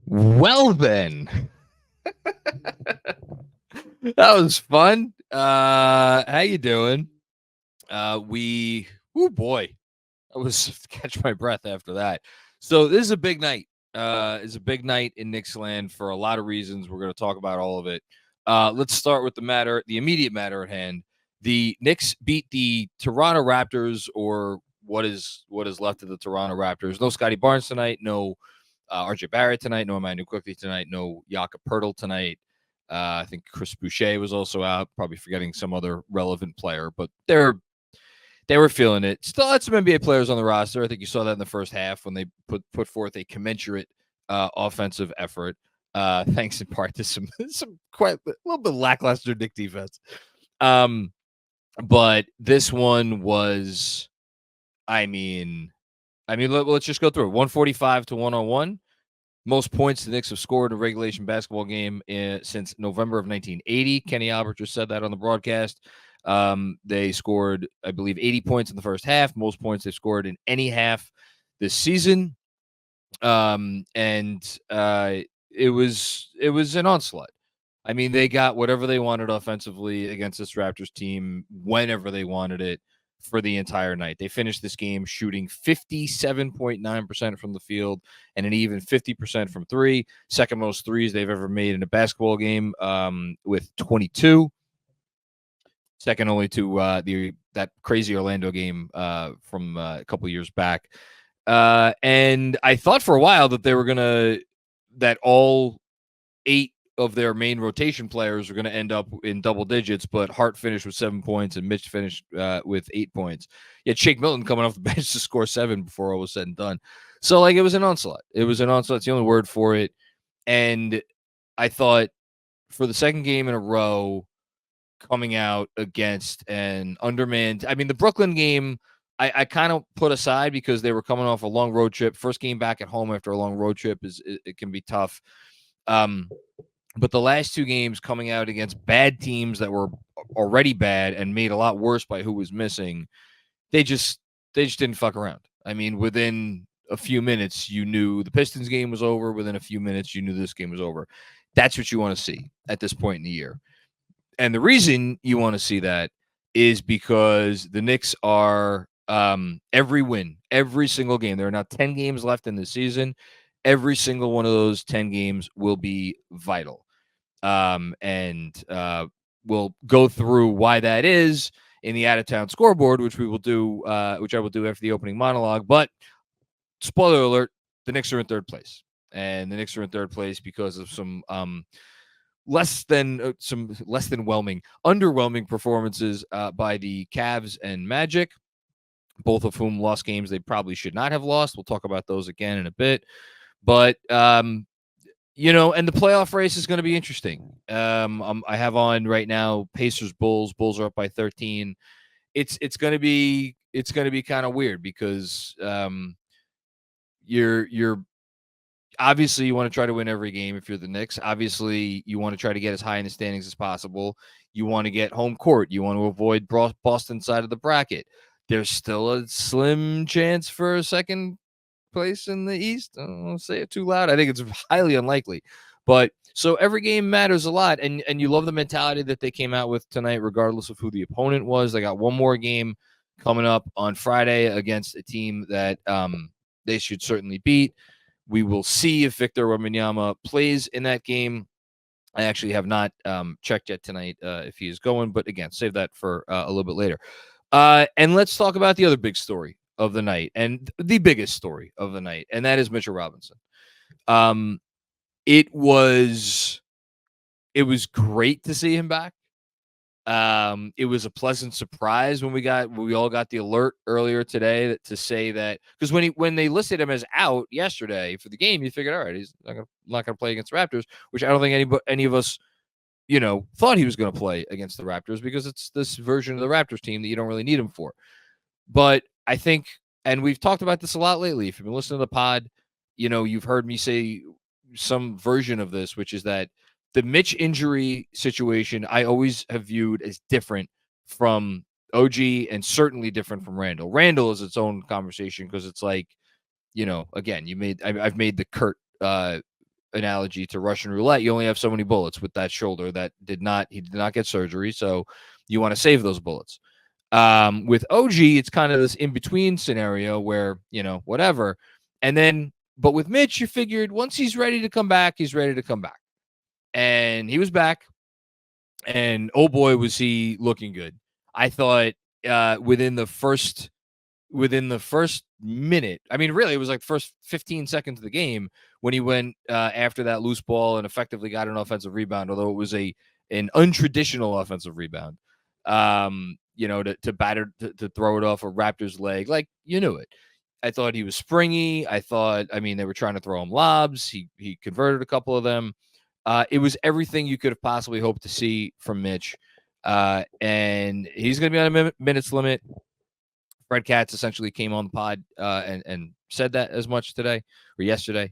Well then, that was fun. How you doing? Oh boy, I was catch my breath after that. So this is a big night. It's a big night in Knicks land for a lot of reasons. We're going to talk about all of it. Let's start with the immediate matter at hand. The Knicks beat the Toronto Raptors, or what is left of the Toronto Raptors. No Scotty Barnes tonight. No RJ Barrett tonight. No Emmanuel Quickly tonight. No Jakob Pertl tonight. I think Chris Boucher was also out. Probably forgetting some other relevant player, but they were feeling it. Still had some NBA players on the roster. I think you saw that in the first half when they put forth a commensurate offensive effort. Thanks in part to some quite a little bit lackluster Knick defense. Um, but this one was, I mean, let's just go through it. 145 to 101. Most points the Knicks have scored in a regulation basketball game since November of 1980. Kenny Albert just said that on the broadcast. They scored, I believe, 80 points in the first half. Most points they've scored in any half this season. And it was an onslaught. I mean, they got whatever they wanted offensively against this Raptors team whenever they wanted it for the entire night. They finished this game shooting 57.9% from the field and an even 50% from three. Second most threes they've ever made in a basketball game, with 22. Second only to that crazy Orlando game from a couple years back. And I thought for a while that all 8 of their main rotation players are going to end up in double digits, but Hart finished with 7 points and Mitch finished with 8 points. Yet Shake Milton coming off the bench to score 7 before all was said and done. So, like, it was an onslaught. It was an onslaught. It's the only word for it. And I thought for the second game in a row, coming out against an undermanned. I mean, the Brooklyn game, I kind of put aside because they were coming off a long road trip. First game back at home after a long road trip it can be tough. But the last 2 games coming out against bad teams that were already bad and made a lot worse by who was missing, they just didn't fuck around. I mean, within a few minutes, you knew the Pistons game was over. Within a few minutes, you knew this game was over. That's what you want to see at this point in the year. And the reason you want to see that is because the Knicks are every win, every single game. There are now 10 games left in the season. Every single one of those 10 games will be vital. And we'll go through why that is in the out of town scoreboard, which I will do after the opening monologue. But spoiler alert, the Knicks are in third place. And the Knicks are in third place because of some underwhelming performances by the Cavs and Magic, both of whom lost games they probably should not have lost. We'll talk about those again in a bit. But, and the playoff race is going to be interesting. I have on right now Pacers Bulls. Bulls are up by 13. It's going to be kind of weird because you're obviously you want to try to win every game if you're the Knicks. Obviously, you want to try to get as high in the standings as possible. You want to get home court. You want to avoid Boston side of the bracket. There's still a slim chance for a second place in the East. I don't want to say it too loud. I think it's highly unlikely. But so every game matters a lot. And you love the mentality that they came out with tonight, regardless of who the opponent was. They got one more game coming up on Friday against a team that they should certainly beat. We will see if Victor Wembanyama plays in that game. I actually have not checked yet tonight if he is going, but again, save that for a little bit later. And let's talk about the other big story of the night and the biggest story of the night, and that is Mitchell Robinson. It was great to see him back. It was a pleasant surprise when we all got the alert earlier today to say that, because when they listed him as out yesterday for the game, you figured, all right, he's not gonna play against the Raptors, which I don't think any of us thought he was going to play against the Raptors, because it's this version of the Raptors team that you don't really need him for. But I think, and we've talked about this a lot lately, if you've been listening to the pod, you've heard me say some version of this, which is that the Mitch injury situation I always have viewed as different from OG and certainly different from Randall. Randall is its own conversation because it's like, again, I've made the Kurt analogy to Russian roulette. You only have so many bullets with that shoulder. He did not get surgery, so you want to save those bullets. With OG, it's kind of this in between scenario where, whatever. And then, but with Mitch, you figured once he's ready to come back, he's ready to come back. And he was back. And oh boy, was he looking good. I thought within the first minute, I mean, really, it was like first 15 seconds of the game when he went after that loose ball and effectively got an offensive rebound, although it was an untraditional offensive rebound. To batter, to throw it off a Raptors leg, like you knew it. I thought he was springy. They were trying to throw him lobs. He converted a couple of them. It was everything you could have possibly hoped to see from Mitch. And he's going to be on a minutes limit. Fred Katz essentially came on the pod and said that as much today or yesterday.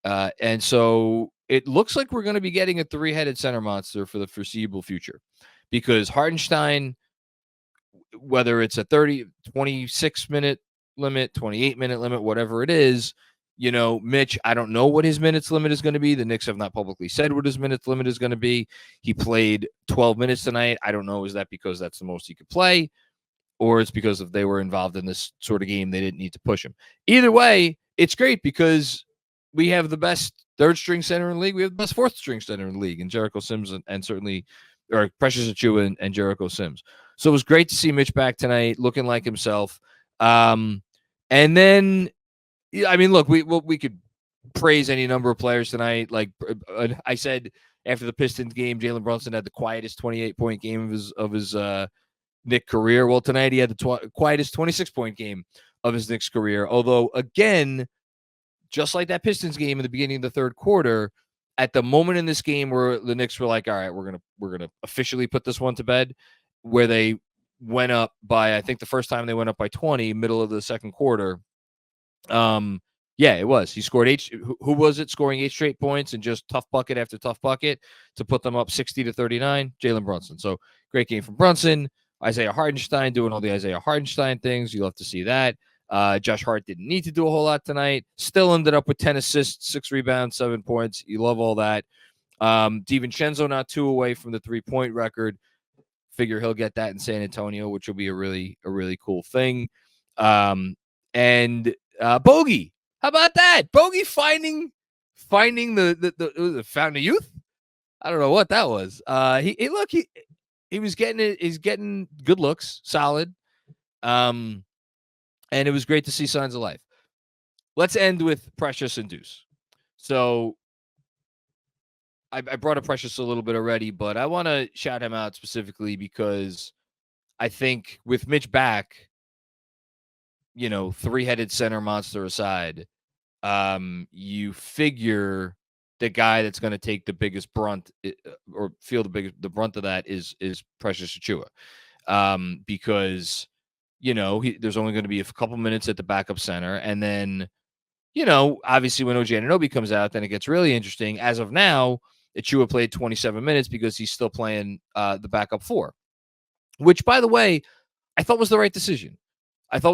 And so it looks like we're going to be getting a three-headed center monster for the foreseeable future, because Hartenstein, whether it's a 26-minute limit, 28-minute limit, whatever it is, Mitch, I don't know what his minutes limit is going to be. The Knicks have not publicly said what his minutes limit is going to be. He played 12 minutes tonight. I don't know. Is that because that's the most he could play, or it's because if they were involved in this sort of game, they didn't need to push him? Either way, it's great because we have the best third-string center in the league. We have the best fourth-string center in the league, and Jericho Sims and certainly, or Precious Achiuwa and Jericho Sims. So it was great to see Mitch back tonight, looking like himself. And then, I mean, look, we could praise any number of players tonight. Like I said after the Pistons game, Jalen Brunson had the quietest 28-point game of his Knicks career. Well, tonight he had the quietest 26-point game of his Knicks career. Although, again, just like that Pistons game in the beginning of the third quarter, at the moment in this game where the Knicks were like, all right, we're gonna officially put this one to bed, where they went up by, I think the first time they went up by 20, middle of the second quarter. Yeah, it was. He scored who was it scoring 8 straight points and just tough bucket after tough bucket to put them up 60-39? Jalen Brunson. So great game from Brunson. Isaiah Hartenstein doing all the Isaiah Hartenstein things. You'll have to see that. Josh Hart didn't need to do a whole lot tonight. Still ended up with 10 assists, 6 rebounds, 7 points. You love all that. DiVincenzo not 2 away from the 3-point record. Figure he'll get that in San Antonio, which will be a really cool thing. And Bogey, how about that? Bogey finding the fountain of youth. I don't know what that was. He was getting it. He's getting good looks, solid. And it was great to see signs of life. Let's end with Precious and Deuce. So I brought up Precious a little bit already, but I want to shout him out specifically because I think with Mitch back, 3-headed center monster aside, you figure the guy that's going to take the biggest brunt or feel the brunt of that is Precious Achiuwa. Because there's only going to be a couple minutes at the backup center. And then, obviously when OG Anunoby comes out, then it gets really interesting. As of now, Achiuwa played 27 minutes because he's still playing the backup 4, which, by the way, I thought was the right decision. And it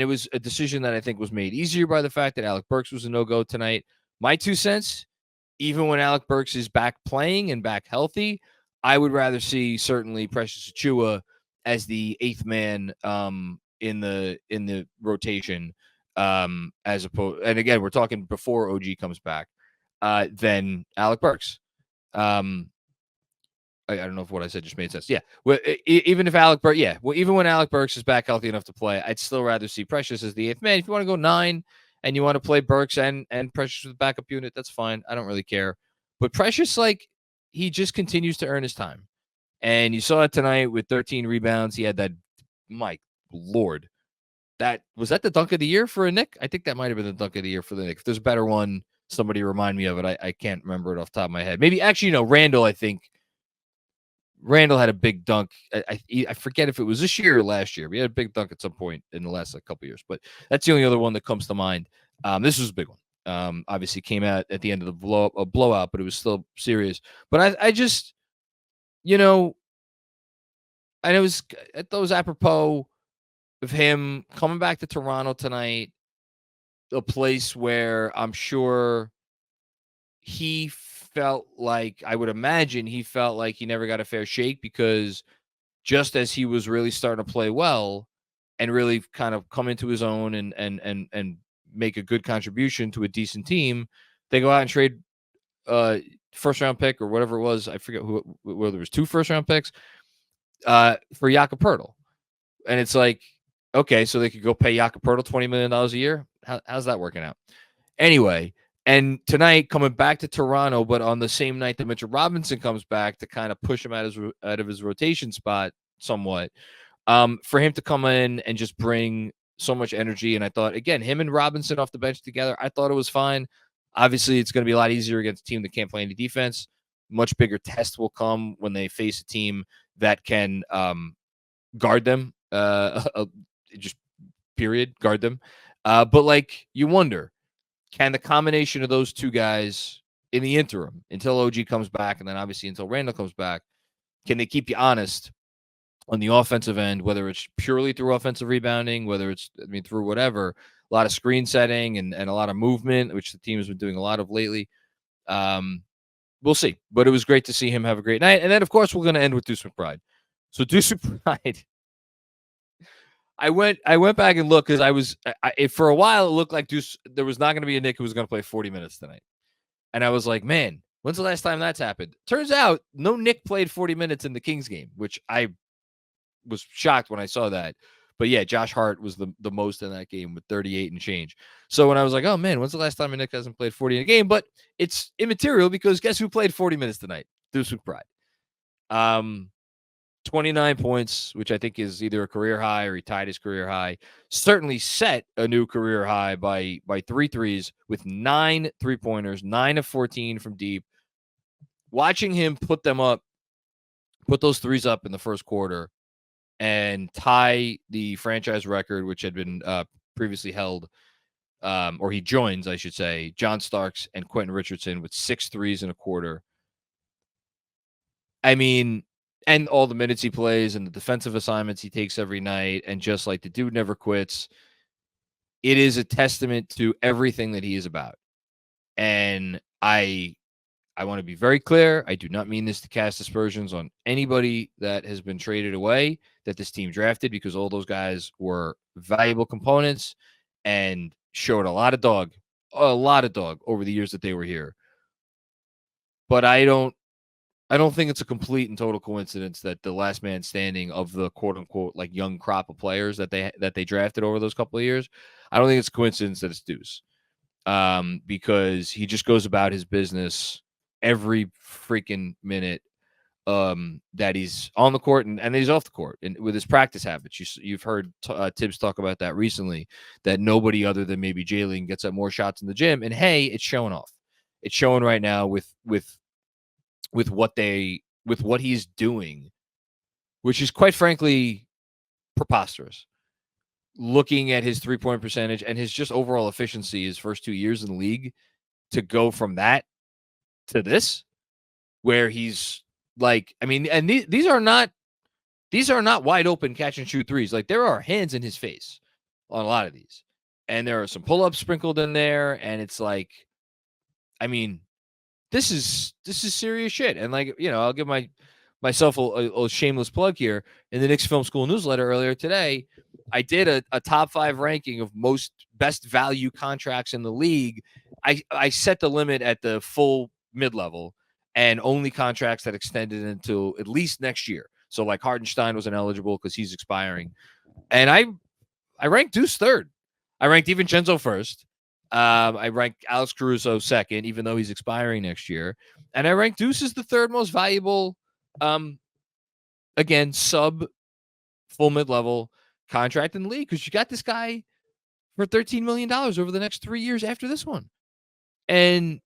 was a decision that I think was made easier by the fact that Alec Burks was a no-go tonight. My 2 cents, even when Alec Burks is back playing and back healthy, I would rather see certainly Precious Achiuwa as the 8th man in the rotation, as opposed, and again, we're talking before OG comes back, than Alec Burks. I don't know if what I said just made sense. Yeah. Well, even when Alec Burks is back healthy enough to play, I'd still rather see Precious as the 8th man. If you want to go 9 and you want to play Burks and Precious with the backup unit, that's fine. I don't really care. But Precious, he just continues to earn his time. And you saw it tonight with 13 rebounds. He had that, my Lord. Was that the dunk of the year for a Knick? I think that might have been the dunk of the year for the Knicks. If there's a better one, somebody remind me of it. I can't remember it off the top of my head. Maybe actually, Randall, I think. Randall had a big dunk. I forget if it was this year or last year. We had a big dunk at some point in the last couple of years, but that's the only other one that comes to mind. This was a big one. Obviously came out at the end of the blowout, but it was still serious. But I just, and I thought it was apropos of him coming back to Toronto tonight, a place where I'm sure he felt like, I would imagine he felt like he never got a fair shake, because just as he was really starting to play well and really kind of come into his own and make a good contribution to a decent team, they go out and trade first round pick or whatever it was. I forget whether it was 2 first round picks for Jakob Poeltl. And it's like, okay, so they could go pay Jakob Poeltl $20 million a year. How's that working out? Anyway, and tonight coming back to Toronto, but on the same night that Mitchell Robinson comes back to kind of push him out of his rotation spot somewhat, for him to come in and just bring so much energy. And I thought, again, him and Robinson off the bench together, I thought it was fine. Obviously, it's going to be a lot easier against a team that can't play any defense. Much bigger test will come when they face a team that can guard them, just period, guard them. But like, you wonder, can the combination of those two guys in the interim until OG comes back, and then obviously until Randall comes back, can they keep you honest on the offensive end, whether it's purely through offensive rebounding, whether it's, through whatever, a lot of screen setting and a lot of movement, which the team has been doing a lot of lately. We'll see. But it was great to see him have a great night. And then, of course, we're going to end with Deuce McBride. So Deuce McBride, I went back and looked, because for a while it looked like Deuce, there was not going to be a Knick who was going to play 40 minutes tonight. And I was like, man, when's the last time that's happened? Turns out no Knick played 40 minutes in the Kings game, which I was shocked when I saw that. But yeah, Josh Hart was the most in that game with 38 and change. So when I was like, oh man, when's the last time a Knick hasn't played 40 in a game? But it's immaterial, because guess who played 40 minutes tonight? Deuce McBride. 29 points, which I think is either a career high or he tied his career high. Certainly set a new career high by 3 threes with 9 3-pointers, 9 of 14 from deep. Watching him put those threes up in the first quarter and tie the franchise record, which had been previously held, or he joins, I should say, John Starks and Quentin Richardson with 6 threes in a quarter. And all the minutes he plays and the defensive assignments he takes every night, and just like the dude never quits. It is a testament to everything that he is about. And I want to be very clear. I do not mean this to cast aspersions on anybody that has been traded away that this team drafted, because all those guys were valuable components and showed a lot of dog over the years that they were here. But I don't think it's a complete and total coincidence that the last man standing of the quote unquote like young crop of players that they drafted over those couple of years, I don't think it's a coincidence that it's Deuce. Because he just goes about his business every freaking minute that he's on the court and he's off the court, and with his practice habits. You've heard Tibbs talk about that recently, that nobody other than maybe Jalen gets up more shots in the gym, and hey, it's showing off. It's showing right now with what he's doing, which is quite frankly preposterous. Looking at his 3-point percentage and his just overall efficiency his first 2 years in the league, to go from that to this, where he's like, and these are not wide open catch and shoot threes. Like, there are hands in his face on a lot of these, and there are some pull-ups sprinkled in there, and it's like, this is serious shit. And like, I'll give myself a shameless plug here. In the Knicks Film School newsletter earlier today, I did a top 5 ranking of best value contracts in the league. I set the limit at the full mid-level, and only contracts that extended until at least next year. So like Hartenstein was ineligible because he's expiring. And I ranked Deuce third. I ranked DiVincenzo first. I ranked Alex Caruso second, even though he's expiring next year. And I ranked Deuce as the third most valuable, again, sub full mid-level contract in the league, because you got this guy for $13 million over the next 3 years after this one. And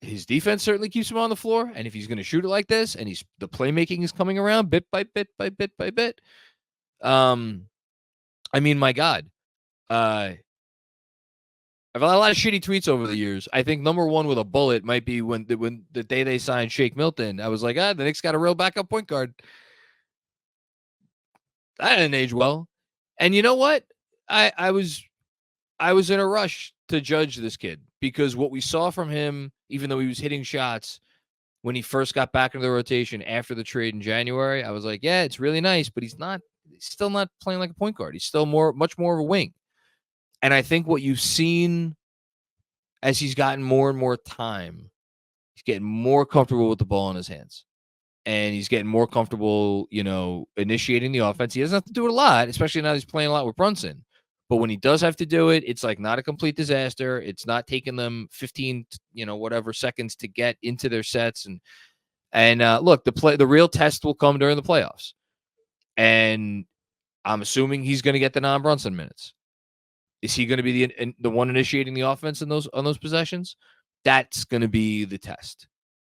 his defense certainly keeps him on the floor. And if he's going to shoot it like this, and the playmaking is coming around bit by bit by bit by bit. My God. I've had a lot of shitty tweets over the years. I think number one with a bullet might be when the day they signed Shake Milton. I was like, the Knicks got a real backup point guard. That didn't age well. And you know what? I was in a rush to judge this kid, because what we saw from him, even though he was hitting shots when he first got back into the rotation after the trade in January, I was like, yeah, it's really nice, but he's still not playing like a point guard. He's still much more of a wing. And I think what you've seen as he's gotten more and more time, he's getting more comfortable with the ball in his hands. And he's getting more comfortable, initiating the offense. He doesn't have to do it a lot, especially now he's playing a lot with Brunson. But when he does have to do it, it's like not a complete disaster. It's not taking them 15, whatever seconds to get into their sets. And look, the real test will come during the playoffs. And I'm assuming he's going to get the non-Brunson minutes. Is he going to be the one initiating the offense on those possessions? That's going to be the test.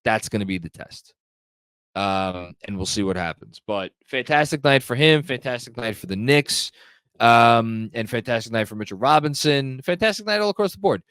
And we'll see what happens. But fantastic night for him. Fantastic night for the Knicks. And fantastic night for Mitchell Robinson. Fantastic night all across the board.